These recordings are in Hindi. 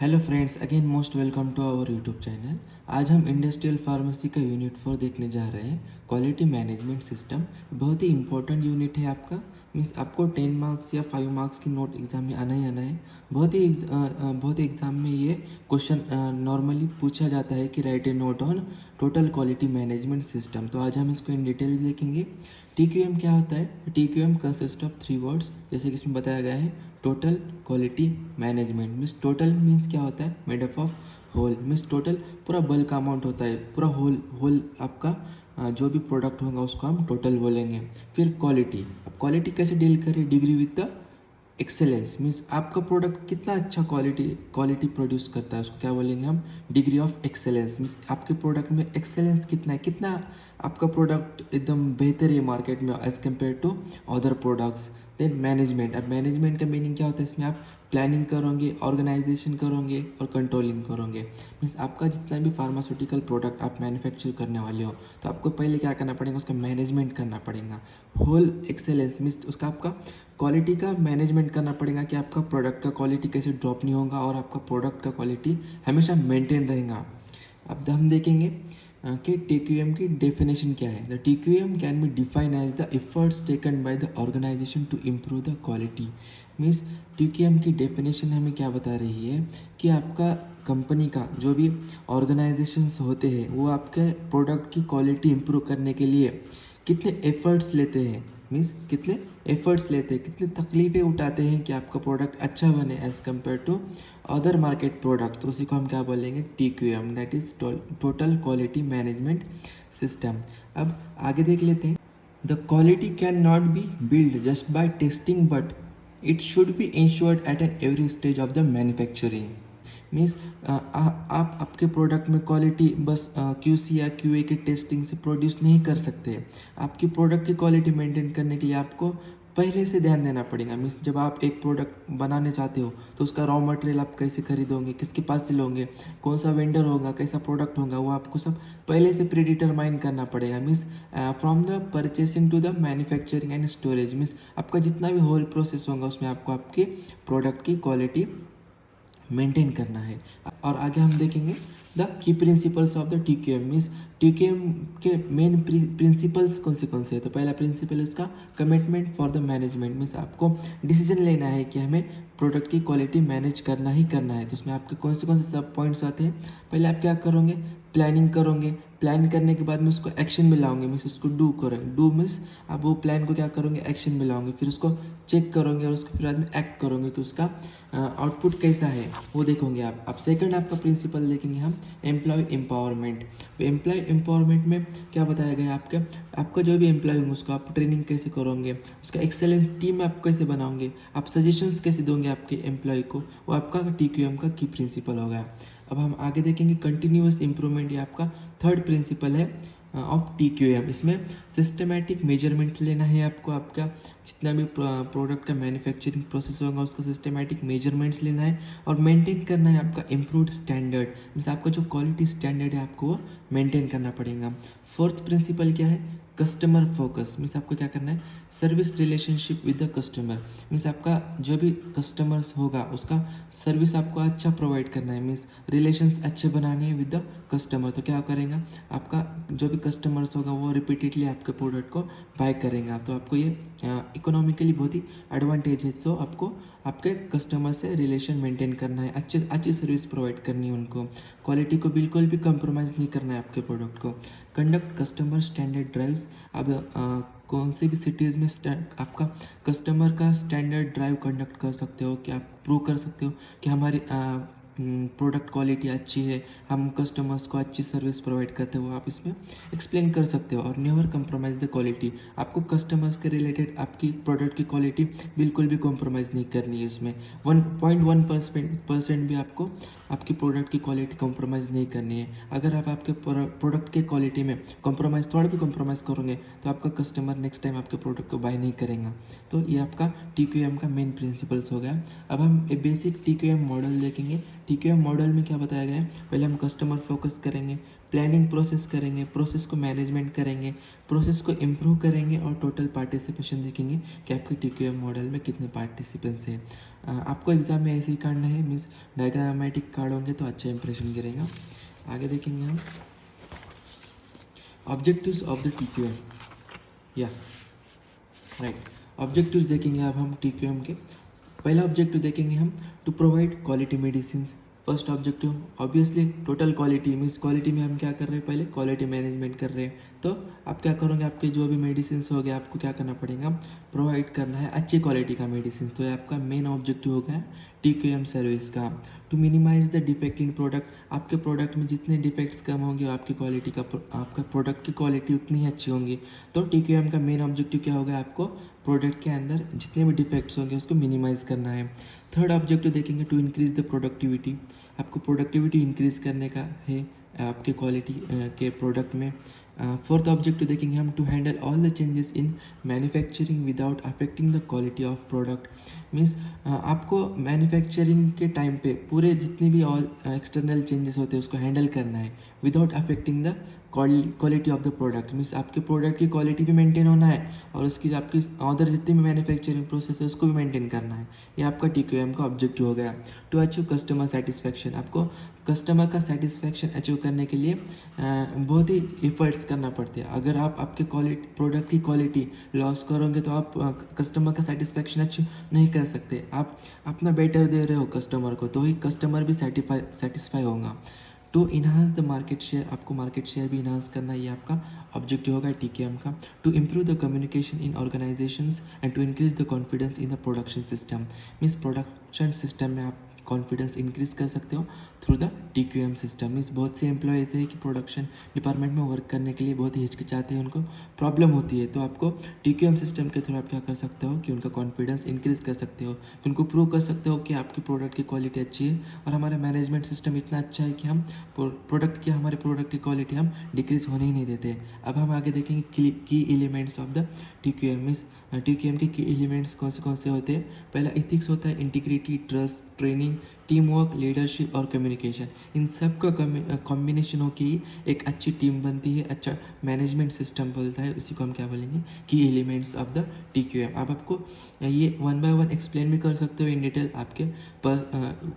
Hello friends, again most welcome to our YouTube channel. आज हम इंडस्ट्रियल फार्मेसी का यूनिट 4 देखने जा रहे हैं, क्वालिटी मैनेजमेंट सिस्टम। बहुत ही इंपॉर्टेंट यूनिट है आपका। मीन्स आपको 10 मार्क्स या 5 मार्क्स की नोट एग्जाम में आना ही आना है। बहुत ही एग्जाम में ये क्वेश्चन नॉर्मली पूछा जाता है कि right A note on total quality management system. तो आज हम इसको इन डिटेल देखेंगे। TQM क्या होता है? TQM कंसिस्ट ऑफ 3 वर्ड्स, जैसे कि इसमें बताया गया है। Total quality management means total means क्या होता है? Made up of whole means total पूरा बल्क का अमाउंट होता है, पूरा होल होल आपका जो भी प्रोडक्ट होगा उसको हम टोटल बोलेंगे। फिर क्वालिटी, अब क्वालिटी कैसे डील करें? Degree with the excellence means आपका प्रोडक्ट कितना अच्छा क्वालिटी प्रोड्यूस करता है, उसको क्या बोलेंगे हम? डिग्री ऑफ एक्सेलेंस मीन्स आपके प्रोडक्ट में एक्सेलेंस कितना है, कितना आपका प्रोडक्ट एकदम बेहतर है मार्केट में as compare to other products. Then management, अब मैनेजमेंट का मीनिंग क्या होता है? इसमें आप प्लानिंग करोगे, ऑर्गेनाइजेशन करोगे और कंट्रोलिंग करोगे। मीन्स आपका जितना भी फार्मास्यूटिकल प्रोडक्ट आप मैन्युफैक्चर करने वाले हो, तो आपको पहले क्या करना पड़ेगा? उसका मैनेजमेंट करना पड़ेगा। होल एक्सेलेंस मीन्स उसका आपका क्वालिटी का मैनेजमेंट करना पड़ेगा कि आपका प्रोडक्ट का क्वालिटी कैसे ड्रॉप नहीं होगा और आपका प्रोडक्ट का क्वालिटी हमेशा मेंटेन रहेगा। अब हम देखेंगे कि TQM की डेफिनेशन क्या है। The TQM can be define as the efforts taken by the organization to improve the quality. Means TQM की डेफिनेशन हमें क्या बता रही है कि आपका कंपनी का जो भी ऑर्गेनाइजेशंस होते हैं वो आपके प्रोडक्ट की क्वालिटी इम्प्रूव करने के लिए कितने एफर्ट्स लेते हैं। मीन्स कितने एफर्ट्स लेते हैं, कितनी तकलीफ़ें उठाते हैं कि आपका प्रोडक्ट अच्छा बने as compare to other market product. तो उसी को हम क्या बोलेंगे? TQM, that is total quality management system. अब आगे देख लेते हैं। The quality can not be build just by testing but it should be ensured at an every stage of the manufacturing. Means आप आपके प्रोडक्ट में क्वालिटी बस QC या QA की टेस्टिंग से प्रोड्यूस नहीं कर सकते। आपकी प्रोडक्ट की क्वालिटी मेंटेन करने के लिए आपको पहले से ध्यान देना पड़ेगा। मीन्स जब आप एक प्रोडक्ट बनाने चाहते हो तो उसका रॉ मटेरियल आप कैसे खरीदोगे, किसके पास से लोगे, कौन सा वेंडर होगा, कैसा प्रोडक्ट होगा, वो आपको सब पहले से प्री डिटरमाइन करना पड़ेगा। Means from the purchasing to the manufacturing and storage, means आपका जितना भी होल प्रोसेस होगा उसमें आपको आपकी प्रोडक्ट की क्वालिटी मेंटेन करना है। और आगे हम देखेंगे the key principles of the TQM। Means TQM के मेन प्रिंसिपल्स कौन से हैं? तो पहला प्रिंसिपल इसका commitment for the management. Means आपको डिसीजन लेना है कि हमें प्रोडक्ट की क्वालिटी मैनेज करना ही करना है। तो उसमें आपके कौन से सब पॉइंट्स आते हैं? पहले आप क्या करोगे? प्लानिंग करोगे। प्लान करने के बाद में उसको एक्शन में लाओगे, मीन्स उसको डू मीन्स आप वो प्लान को क्या करोगे? एक्शन में लाओगे। फिर उसको चेक करोगे और उसके फिर बाद में एक्ट करोगे कि उसका आउटपुट कैसा है वो देखोगे आप। अब सेकंड आपका प्रिंसिपल देखेंगे हम, एम्प्लॉय एम्पावरमेंट। तो एम्प्लॉय एम्पावरमेंट में क्या बताया गया है? आपका जो भी एम्प्लॉय होंगे उसको आप ट्रेनिंग कैसे करोगे, उसका एक्सेलेंस टीम आप कैसे बनाओगे, आप सजेशंस कैसे दोगे आपके एम्प्लॉय को, वो आपका TQM का की प्रिंसिपल होगा। अब हम आगे देखेंगे कंटिन्यूअस इम्प्रूवमेंट, ये आपका थर्ड प्रिंसिपल है ऑफ TQM। इसमें सिस्टमेटिक मेजरमेंट लेना है आपको, आपका जितना भी प्रोडक्ट का मैन्युफैक्चरिंग प्रोसेस होगा उसका सिस्टमेटिक मेजरमेंट्स लेना है और मेंटेन करना है आपका इम्प्रूव्ड स्टैंडर्ड। मीन्स आपका जो क्वालिटी स्टैंडर्ड है आपको वो मेंटेन करना पड़ेगा। फोर्थ प्रिंसिपल क्या है? Customer focus. मीन्स आपको क्या करना है? Service relationship with the customer. Means आपका जो भी कस्टमर्स होगा उसका सर्विस आपको अच्छा प्रोवाइड करना है। मीन्स रिलेशंस अच्छे बनाने हैं विद द कस्टमर। तो क्या करेगा? आपका जो भी कस्टमर्स होगा वो रिपीटेडली आपके प्रोडक्ट को बाय करेंगे। तो आपको ये इकोनॉमिकली बहुत ही एडवांटेज है। सो आपको आपके कस्टमर से रिलेशन मेंटेन करना है, अच्छी सर्विस प्रोवाइड करनी है उनको, क्वालिटी को बिल्कुल भी कंप्रोमाइज़ नहीं करना है आपके प्रोडक्ट को। Conduct customer standard drives. अब कौन सी भी सिटीज़ में आपका कस्टमर का स्टैंडर्ड ड्राइव कंडक्ट कर सकते हो कि आप प्रूव कर सकते हो कि हमारी प्रोडक्ट क्वालिटी अच्छी है, हम कस्टमर्स को अच्छी सर्विस प्रोवाइड करते हो, आप इसमें एक्सप्लेन कर सकते हो। और नेवर कंप्रोमाइज़ द क्वालिटी, आपको कस्टमर्स के रिलेटेड आपकी प्रोडक्ट की क्वालिटी बिल्कुल भी कॉम्प्रोमाइज़ नहीं करनी है। इसमें 1.1% भी आपको आपकी प्रोडक्ट की क्वालिटी कॉम्प्रोमाइज़ नहीं करनी है। अगर आप आपके प्रोडक्ट के क्वालिटी में थोड़ा भी कॉम्प्रोमाइज़ करोगे तो आपका कस्टमर नेक्स्ट टाइम आपके प्रोडक्ट को बाय नहीं करेगा। तो ये आपका TQM का मेन प्रिंसिपल्स हो गया। अब हम एक बेसिक TQM मॉडल देखेंगे। TQM मॉडल में क्या बताया गया है? पहले हम कस्टमर फोकस करेंगे, प्लानिंग प्रोसेस करेंगे, प्रोसेस को मैनेजमेंट करेंगे, प्रोसेस को इम्प्रूव करेंगे और टोटल पार्टिसिपेशन देखेंगे कि आपके TQM मॉडल में कितने पार्टिसिपेंट्स हैं। आपको एग्ज़ाम में ऐसे ही काटना है, मीन्स डायग्रामेटिक कार्ड होंगे तो अच्छा इंप्रेशन गिरेगा। आगे देखेंगे हम ऑब्जेक्टिव्स ऑफ द TQM। या राइट, ऑब्जेक्टिव्स देखेंगे अब हम TQM के। पहला ऑब्जेक्टिव देखेंगे हम, to provide quality medicine. First objective obviously total quality, means quality में हम क्या कर रहे हैं, पहले क्वालिटी मैनेजमेंट कर रहे हैं। तो आप क्या करोगे, आपके जो भी मेडिसिन हो गए आपको क्या करना पड़ेगा, प्रोवाइड करना है अच्छी क्वालिटी का मेडिसिन। तो ये आपका मेन ऑब्जेक्टिव हो गया TQM सर्विस का। To minimize the defect in product, आपके प्रोडक्ट में जितने डिफेक्ट्स कम होंगे आपकी क्वालिटी का, आपका प्रोडक्ट की क्वालिटी उतनी ही अच्छी होंगी। तो TQM का मेन ऑब्जेक्टिव क्या होगा, आपको प्रोडक्ट के अंदर जितने भी डिफेक्ट्स होंगे उसको मिनिमाइज़ करना है। थर्ड ऑब्जेक्टिव देखेंगे, टू इंक्रीज़ द प्रोडक्टिविटी, आपको प्रोडक्टिविटी इंक्रीज़ करने का है आपके क्वालिटी के प्रोडक्ट में। फोर्थ ऑब्जेक्टिव देखेंगे हम, to handle all the changes in manufacturing without affecting the quality of product. Means आपको मैन्युफैक्चरिंग के टाइम पे पूरे जितने भी ऑल एक्सटर्नल चेंजेस होते हैं उसको हैंडल करना है without affecting the quality of the product. Means आपके प्रोडक्ट की क्वालिटी भी मेंटेन होना है और उसकी आपकी अदर जितनी भी मैन्युफैक्चरिंग प्रोसेस है उसको भी मेंटेन करना है। ये आपका TQM का ऑब्जेक्टिव हो गया। टू अचीव कस्टमर सेटिस्फैक्शन, आपको कस्टमर का सेटिस्फैक्शन अचीव करने के लिए बहुत ही एफर्ट्स करना पड़ते हैं। अगर आप आपके क्वालिटी प्रोडक्ट की क्वालिटी लॉस करोगे तो आप कस्टमर का सेटिस्फैक्शन अचीव नहीं कर सकते। आप अपना बेटर दे रहे हो कस्टमर को तो ही कस्टमर भी सेटिस्फाई होगा। To enhance the market share, आपको मार्केट शेयर भी इन्हांस करना, ये आपका ऑब्जेक्टिव होगा TQM का। To improve the communication in organizations and to increase the confidence in the production system. Means production system में आप कॉन्फिडेंस इंक्रीज कर सकते हो through the TQM system. Means बहुत से एम्प्लॉयज़ है कि प्रोडक्शन डिपार्टमेंट में वर्क करने के लिए बहुत ही हिचकिचाते हैं, उनको प्रॉब्लम होती है। तो आपको TQM सिस्टम के थ्रू आप क्या कर सकते हो कि उनका कॉन्फिडेंस इंक्रीज कर सकते हो, उनको प्रूव कर सकते हो कि आपके प्रोडक्ट की क्वालिटी अच्छी है और हमारा मैनेजमेंट सिस्टम इतना अच्छा है कि हम हमारे प्रोडक्ट की क्वालिटी हम डिक्रीज होने ही नहीं देते। अब हम आगे देखेंगे की elements of the TQM। Means TQM के की एलिमेंट्स कौन से होते हैं। पहला इथिक्स होता है, integrity, trust, training, team work, leadership और कम्युनिकेशन। इन सब का कॉम्बिनेशन हो के एक अच्छी टीम बनती है, अच्छा मैनेजमेंट सिस्टम बोलता है, उसी को हम क्या बोलेंगे, की एलिमेंट्स ऑफ द TQM। अब आपको ये वन बाय वन एक्सप्लेन भी कर सकते हो इन डिटेल आपके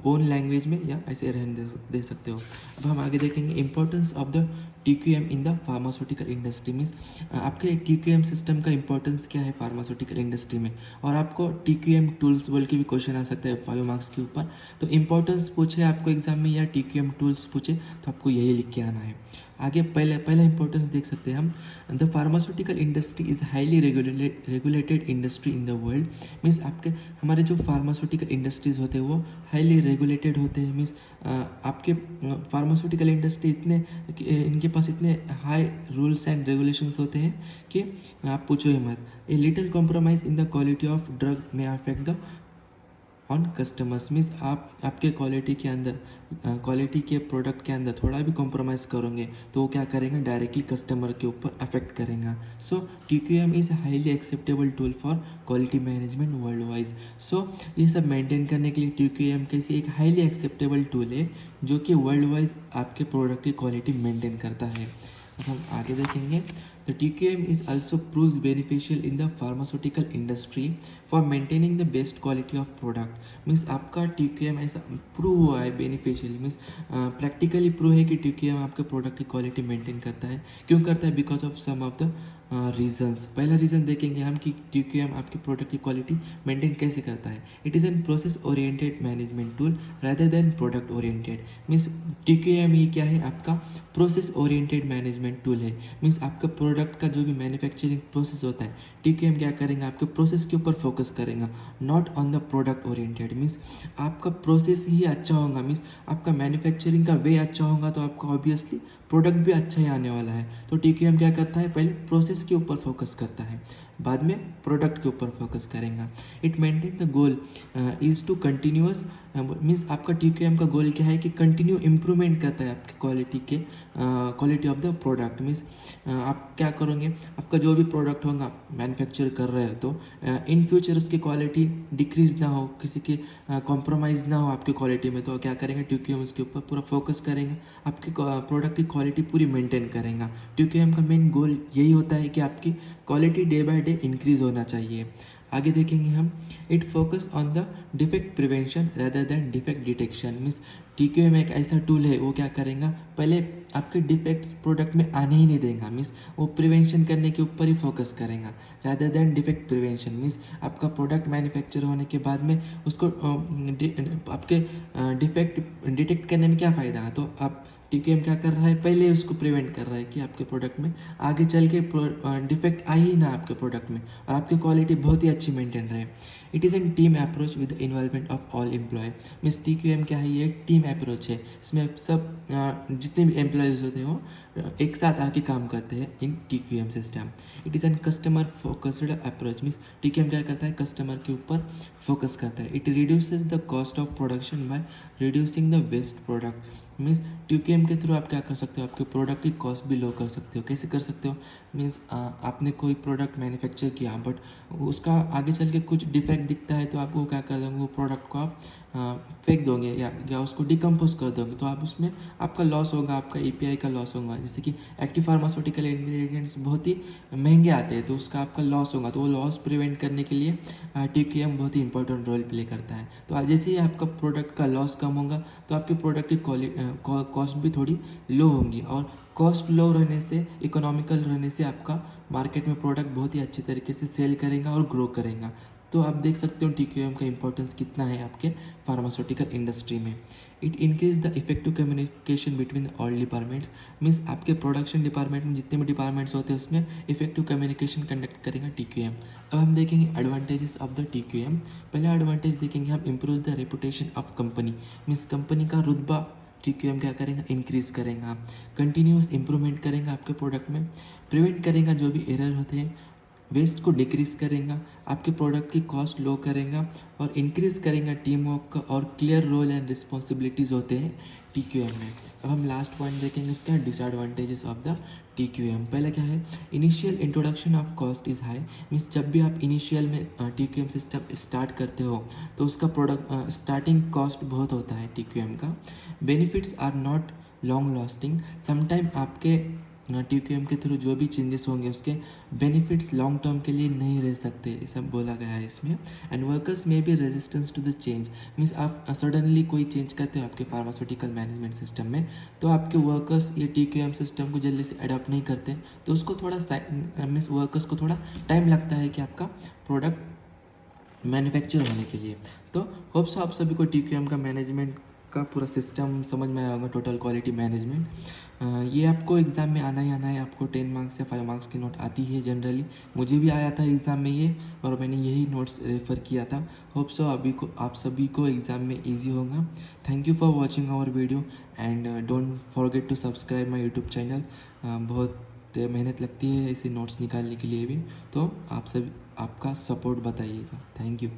ओन लैंग्वेज में, या ऐसे रहने दे सकते हो। अब हम आगे देखेंगे importance of the TQM in the pharmaceutical industry. Means आपके TQM सिस्टम का इंपॉर्टेंस क्या है फार्मास्यूटिकल इंडस्ट्री में। और आपको TQM टूल्स बोल के भी क्वेश्चन आ सकता है 5 मार्क्स के ऊपर। तो इंपॉर्टेंस पूछे आपको एग्जाम में या TQM टूल्स पूछे तो आपको यही लिख के आना है। आगे पहला इंपॉर्टेंस देख सकते हैं हम, the pharmaceutical industry is highly regulated industry in the world. Means आपके हमारे जो फार्मास्यूटिकल इंडस्ट्रीज़ होते हैं वो हाईली रेगुलेटेड होते हैं। मीन्स आपके फार्मास्यूटिकल इंडस्ट्री इनके पास इतने हाई रूल्स एंड रेगुलेशंस होते हैं कि आप पूछो ही मत। A little compromise in the quality of drug में affect the on customers. Means आप आपके क्वालिटी के अंदर क्वालिटी के प्रोडक्ट के अंदर थोड़ा भी कॉम्प्रोमाइज़ करोगे तो वो क्या करेंगे, डायरेक्टली कस्टमर के ऊपर अफेक्ट करेगा। So TQM is highly acceptable tool for quality management world wise. So ये सब मेंटेन करने के लिए TQM कैसी एक हाईली एक्सेप्टेबल टूल है जो कि वर्ल्ड वाइज आपके प्रोडक्ट की क्वालिटी मेंटेन करता है। अब हम आगे देखेंगे, the TQM is also proves beneficial in the pharmaceutical industry for maintaining the best quality of product. Means आपका TQM ऐसा प्रूव हुआ है बेनिफिशियल, मीन्स प्रैक्टिकली प्रूव है कि TQM आपके प्रोडक्ट की क्वालिटी मेंटेन करता है। क्यों करता है, because of some of the reasons. पहला रीज़न देखेंगे हम कि TQM आपकी प्रोडक्ट की क्वालिटी मेंटेन कैसे करता है। It is an process oriented management tool rather than product oriented. Means TQM ये क्या है, आपका प्रोसेस ओरिएंटेड मैनेजमेंट टूल है। मीन्स आपका प्रोडक्ट का जो भी मैन्युफैक्चरिंग प्रोसेस होता है TQM क्या करेंगे, आपके प्रोसेस के ऊपर फोकस करेगा, not on the product oriented. Means आपका प्रोसेस ही अच्छा होगा, मीन्स आपका मैन्युफैक्चरिंग का वे अच्छा होगा तो आपका ऑब्वियसली प्रोडक्ट भी अच्छा ही आने वाला है। तो TQM क्या करता है, पहले प्रोसेस के ऊपर फोकस करता है, बाद में प्रोडक्ट के ऊपर फोकस करेगा। It maintain the goal is to continuous. Means आपका TQM का गोल क्या है कि कंटिन्यू इम्प्रूवमेंट करता है आपकी quality of the product. Means आप क्या करोगे, आपका जो भी प्रोडक्ट होगा मैन्युफैक्चर कर रहे हो तो इन फ्यूचर उसकी क्वालिटी डिक्रीज ना हो, किसी की कॉम्प्रोमाइज़ ना हो आपकी क्वालिटी में। तो क्या करेंगे, TQM उसके ऊपर पूरा फोकस करेंगे, आपकी प्रोडक्ट की क्वालिटी पूरी मेंटेन करेगा। TQM का मेन गोल यही होता है कि आपकी quality day by day increase होना चाहिए। आगे देखेंगे हम, it focus on the defect prevention rather than defect detection. Means TQM एक ऐसा टूल है, वो क्या करेगा, पहले आपके डिफेक्ट्स प्रोडक्ट में आने ही नहीं देगा। मीन्स वो प्रिवेंशन करने के ऊपर ही फोकस करेगा rather than defect prevention. Means आपका प्रोडक्ट मैन्युफैक्चर होने के बाद में उसको आपके डिफेक्ट डिटेक्ट करने में क्या फ़ायदा है, तो आप TQM क्या कर रहा है, पहले उसको प्रिवेंट कर रहा है कि आपके प्रोडक्ट में आगे चल के डिफेक्ट आए ही ना आपके प्रोडक्ट में, और आपकी क्वालिटी बहुत ही अच्छी मेंटेन रहे। It is an team approach with involvement of all employ. Means TQM क्या है, ये टीम अप्रोच है। इसमें सब जितने भी एम्प्लॉयज़ होते हैं वो एक साथ आके काम करते हैं इन TQM system. It is an customer focused approach. Means TQM क्या करता है, कस्टमर के ऊपर फोकस करता है। It reduces the cost of production by reducing the waste product. Means TQM के थ्रू आप क्या कर सकते हो, आपके प्रोडक्ट की कॉस्ट भी लो कर सकते हो। कैसे कर सकते हो, मीन्स आपने कोई प्रोडक्ट मैन्युफैक्चर किया बट उसका आगे चल के कुछ डिफेक्ट दिखता है, तो आप वो क्या कर दोगे, वो प्रोडक्ट को आप फेंक दोगे या उसको डिकम्पोज कर दोगे, तो आप उसमें आपका लॉस होगा, आपका API का लॉस होगा। जैसे कि एक्टिव फार्मास्यूटिकल इंग्रेडिएंट्स बहुत ही महंगे आते हैं, तो उसका आपका लॉस होगा, तो वो लॉस प्रिवेंट करने के लिए TQM बहुत ही इंपॉर्टेंट रोल प्ले करता है। तो जैसे ही आपका प्रोडक्ट का लॉस कम होगा, तो आपके प्रोडक्ट की कॉस्ट भी थोड़ी लो होंगी, और कॉस्ट लो रहने से, इकोनॉमिकल रहने से आपका मार्केट में प्रोडक्ट बहुत ही अच्छे तरीके से सेल करेगा और ग्रो करेगा। तो आप देख सकते हो TQM का इंपॉर्टेंस कितना है आपके फार्मास्यूटिकल इंडस्ट्री में। It increase the effective communication between all departments. Means आपके प्रोडक्शन डिपार्टमेंट में जितने भी डिपार्टमेंट्स होते हैं, उसमें इफेक्टिव कम्युनिकेशन कंडक्ट करेगा TQM। अब हम देखेंगे एडवांटेजेस ऑफ द TQM। पहला एडवांटेज देखेंगे हम, improve the reputation of company. Means company का रुतबा TQM क्या करेगा, इंक्रीज करेगा। कंटिन्यूस इंप्रूवमेंट करेगा आपके प्रोडक्ट में, प्रिवेंट करेगा जो भी एरर होते हैं, वेस्ट को डिक्रीज करेगा, आपके प्रोडक्ट की कॉस्ट लो करेगा, और इंक्रीज करेगा टीम वर्क का, और क्लियर रोल एंड रिस्पॉन्सिबिलिटीज़ होते हैं TQM में। अब हम लास्ट पॉइंट देखेंगे, इसका डिसएडवांटेजेस ऑफ द TQM। पहला क्या है, initial introduction of cost is high. Means जब भी आप इनिशियल में TQM सिस्टम स्टार्ट करते हो, तो उसका प्रोडक्ट स्टार्टिंग कॉस्ट बहुत होता है TQM का। Benefits are not long lasting. Sometime आपके TQM के थ्रू जो भी चेंजेस होंगे, उसके बेनिफिट्स लॉन्ग टर्म के लिए नहीं रह सकते, ऐसा बोला गया है इसमें। एंड वर्कर्स में भी resistance to the change. Means आप सडनली कोई चेंज करते हो आपके फार्मास्यूटिकल मैनेजमेंट सिस्टम में, तो आपके वर्कर्स ये TQM सिस्टम को जल्दी से अडॉप्ट नहीं करते, तो उसको थोड़ा मीन्स वर्कर्स को थोड़ा टाइम लगता है कि आपका प्रोडक्ट मैन्युफैक्चर होने के लिए। तो होप्स आप सभी को TQM का मैनेजमेंट का पूरा सिस्टम समझ में आया होगा, टोटल क्वालिटी मैनेजमेंट। ये आपको एग्ज़ाम में आना ही आना है। आपको 10 मार्क्स या 5 मार्क्स की नोट आती है जनरली। मुझे भी आया था एग्ज़ाम में ये, और मैंने यही नोट्स रेफ़र किया था। होप सो आप सभी को एग्ज़ाम में ईजी होगा। Thank you for watching our video, and don't forget to subscribe my YouTube channel. बहुत मेहनत लगती है इसे नोट्स निकालने के लिए भी, तो आप सभी आपका सपोर्ट बताइएगा। Thank you.